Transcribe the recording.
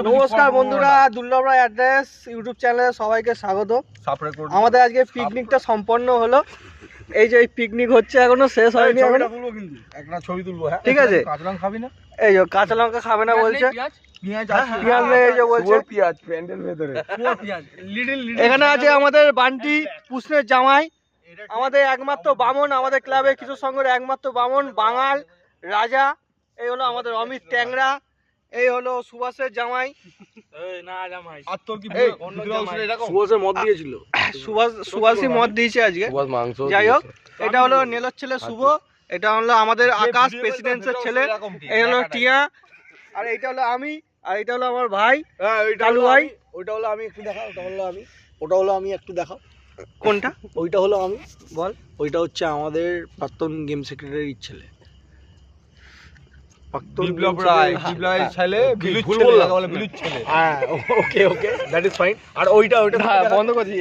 নমস্কার বন্ধুরা, দুর্লভ রায় অ্যাড্রেস ইউটিউব চ্যানেলে সবাইকে স্বাগত। আমাদের আজকে পিকনিকটা সম্পন্ন হলো। এই যে পিকনিক হচ্ছে, এখনো শেষ হয়নি। একটা ছবি তুলবো, হ্যাঁ ঠিক আছে। কাঁচা লঙ্কা খাবি না? এই যে কাঁচা লঙ্কা খাবে না বলছে, পেঁয়াজ পেঁয়াজ নেই এই যে বলছে। পেঁয়াজ প্যান্ডেল ভেতরে এখানে আছে আমাদের বান্টি পুষ্ণের জামাই, আমাদের একমাত্র বামন, আমাদের ক্লাবে কিছু সংঘের একমাত্র বামন, বাঙাল রাজা। এই হলো আমাদের অমিত ট্যাংরা, এই হলো সুভাষের জামাই। আর তোর কি সুভাষের মদ দিয়েছিল, সুভাষই মদ দিয়েছে আজকে। সুভাষ মাংস যাই হোক, এটা হলো নেলোর ছেলে শুভ, এটা হলো আমাদের আকাশ প্রেসিডেন্টের ছেলে, এই হলো টিয়া, আর এইটা হলো আমি, আর এটা হলো আমার ভাই কালু ভাই। ওইটা হলো আমি, একটু দেখাও। ওটা হলো আমি একটু দেখাও। কোনটা? ওইটা হলো আমি, বল। ওইটা হচ্ছে আমাদের প্রাক্তন গেম সেক্রেটারির ছেলে, প্রাক্তন বিপ্লব রায়, বিপ্লবের ছেলে, ভুল বললাম, বলে বিলুর ছেলে। হ্যাঁ, ওকে দ্যাট ইজ ফাইন। আর ওইটা বন্ধ করছি।